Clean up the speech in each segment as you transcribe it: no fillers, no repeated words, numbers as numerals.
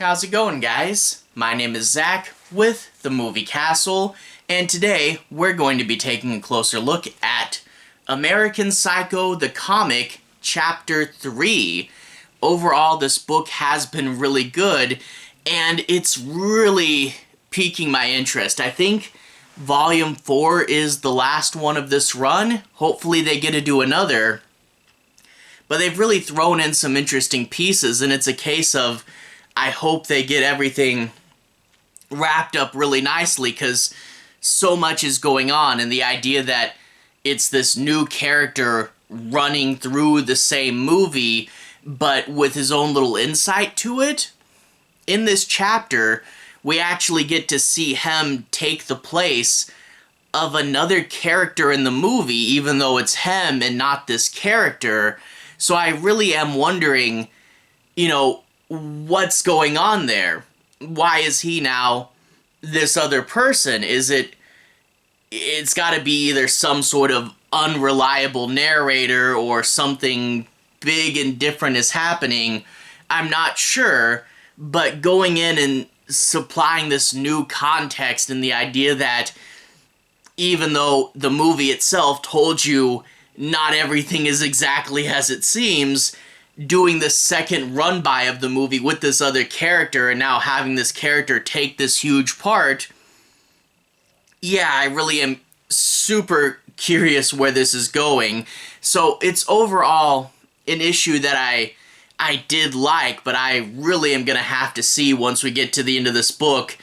How's it going, guys? My name is Zach with the Movie Castle, and today we're going to be taking a closer look at American Psycho the Comic Chapter 3. Overall, this book has been really good, and it's really piquing my interest. I think Volume 4 is the last one of this run. Hopefully they get to do another. But they've really thrown in some interesting pieces, and it's a case of I hope they get everything wrapped up really nicely, because so much is going on, and the idea that it's this new character running through the same movie, but with his own little insight to it. In this chapter, we actually get to see him take the place of another character in the movie, even though it's him and not this character. So I really am wondering, what's going on there? Why is he now this other person? It's got to be either some sort of unreliable narrator or something big and different is happening. I'm not sure, but going in and supplying this new context and the idea that even though the movie itself told you not everything is exactly as it seems, doing the second run by of the movie with this other character and now having this character take this huge part, yeah, I really am super curious where this is going. So it's overall an issue that I did like, but I really am going to have to see once we get to the end of this book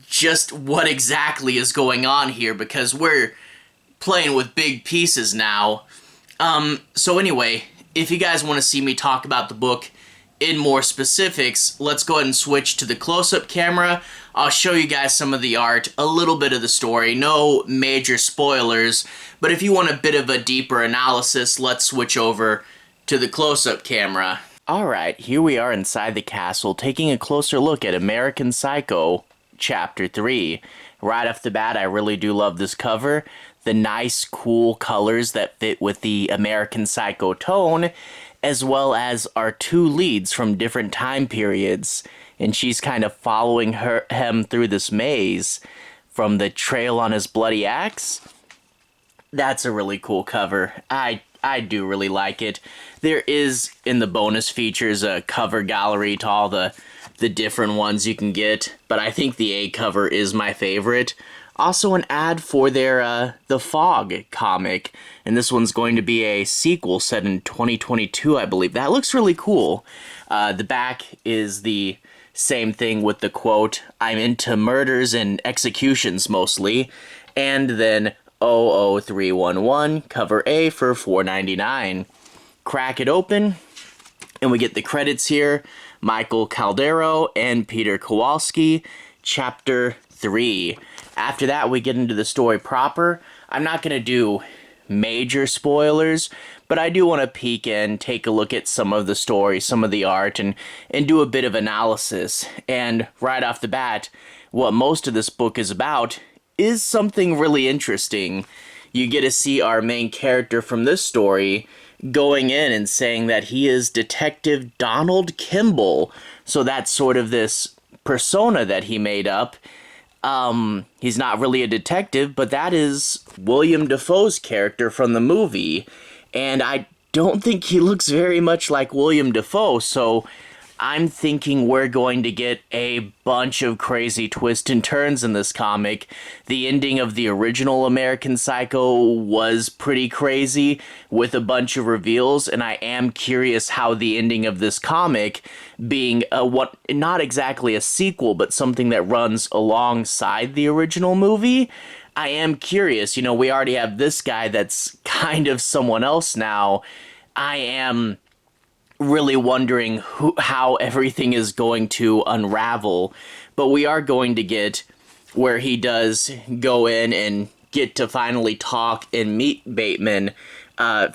just what exactly is going on here, because we're playing with big pieces now. So anyway, if you guys want to see me talk about the book in more specifics, let's go ahead and switch to the close-up camera. I'll show you guys some of the art, a little bit of the story, no major spoilers, but if you want a bit of a deeper analysis, let's switch over to the close-up camera. Alright, here we are inside the castle, taking a closer look at American Psycho Chapter 3. Right off the bat, I really do love this cover. The nice, cool colors that fit with the American Psycho tone, as well as our two leads from different time periods. And she's kind of following him through this maze from the trail on his bloody axe. That's a really cool cover. I do really like it. There is, in the bonus features, a cover gallery to all the different ones you can get, but I think the A cover is my favorite. Also an ad for their The Fog comic, and this one's going to be a sequel set in 2022, I believe. That looks really cool. The back is the same thing with the quote, "I'm into murders and executions mostly," and then 00311, cover A for $4.99. Crack it open, and we get the credits here. Michael Calero and Piotr Kowalski, Chapter 3. After that, we get into the story proper. I'm not going to do major spoilers, but I do want to peek in, take a look at some of the story, some of the art, and do a bit of analysis. And right off the bat, what most of this book is about is something really interesting. You get to see our main character from this story going in and saying that he is Detective Donald Kimball. So that's sort of this persona that he made up. He's not really a detective, but that is William Dafoe's character from the movie. And I don't think he looks very much like William Dafoe, so I'm thinking we're going to get a bunch of crazy twists and turns in this comic. The ending of the original American Psycho was pretty crazy with a bunch of reveals, and I am curious how the ending of this comic, being not exactly a sequel, but something that runs alongside the original movie, I am curious. We already have this guy that's kind of someone else now. I am really wondering how everything is going to unravel, but we are going to get where he does go in and get to finally talk and meet Bateman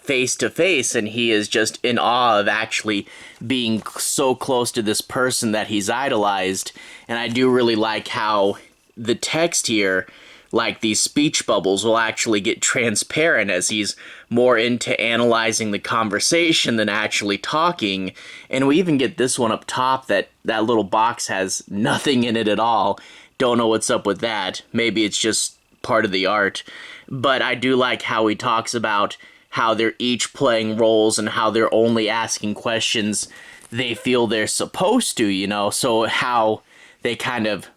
face to face, and he is just in awe of actually being so close to this person that he's idolized. And I do really like how the text here like these speech bubbles will actually get transparent as he's more into analyzing the conversation than actually talking. And we even get this one up top that little box has nothing in it at all. Don't know what's up with that. Maybe it's just part of the art. But I do like how he talks about how they're each playing roles and how they're only asking questions they feel they're supposed to, you know, so how they kind of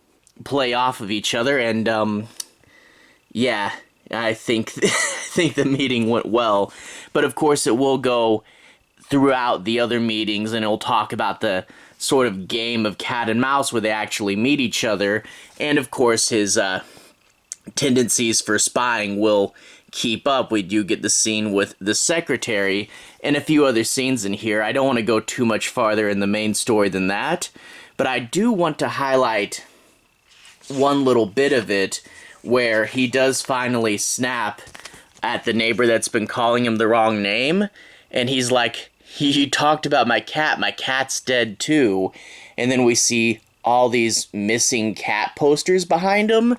play off of each other. And yeah, I think the meeting went well. But of course it will go throughout the other meetings, and it'll talk about the sort of game of cat and mouse where they actually meet each other. And of course his tendencies for spying will keep up. We do get the scene with the secretary and a few other scenes in here. I don't want to go too much farther in the main story than that, but I do want to highlight one little bit of it where he does finally snap at the neighbor that's been calling him the wrong name, and he's like, he talked about my cat's dead too. And then we see all these missing cat posters behind him.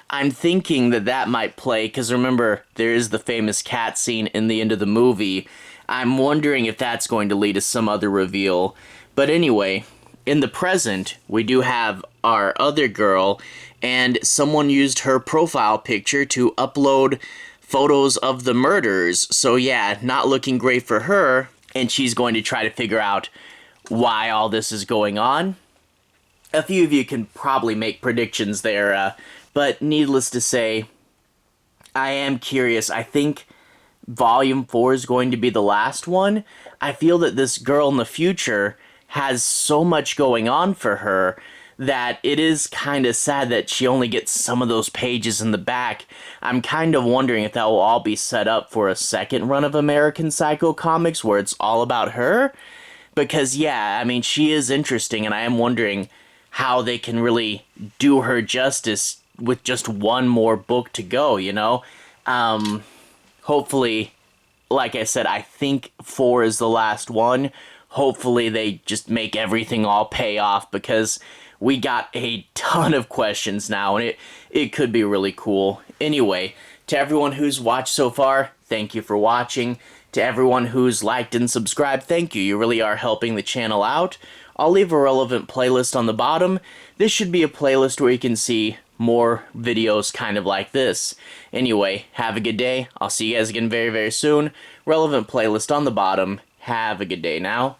I'm thinking that might play, because remember, there is the famous cat scene in the end of the movie. I'm wondering if that's going to lead to some other reveal. But anyway, in the present, we do have our other girl, and someone used her profile picture to upload photos of the murders. So yeah, not looking great for her, and she's going to try to figure out why all this is going on. A few of you can probably make predictions there, but needless to say, I am curious. I think Volume 4 is going to be the last one. I feel that this girl in the future has so much going on for her that it is kind of sad that she only gets some of those pages in the back. I'm kind of wondering if that will all be set up for a second run of American Psycho Comics where it's all about her. Because, yeah, I mean, she is interesting, and I am wondering how they can really do her justice with just one more book to go, you know? Hopefully, like I said, I think 4 is the last one. Hopefully they just make everything all pay off, because we got a ton of questions now, and it could be really cool. Anyway, to everyone who's watched so far, thank you for watching. To everyone who's liked and subscribed, thank you. You really are helping the channel out. I'll leave a relevant playlist on the bottom. This should be a playlist where you can see more videos kind of like this. Anyway, have a good day. I'll see you guys again very, very soon. Relevant playlist on the bottom. Have a good day now.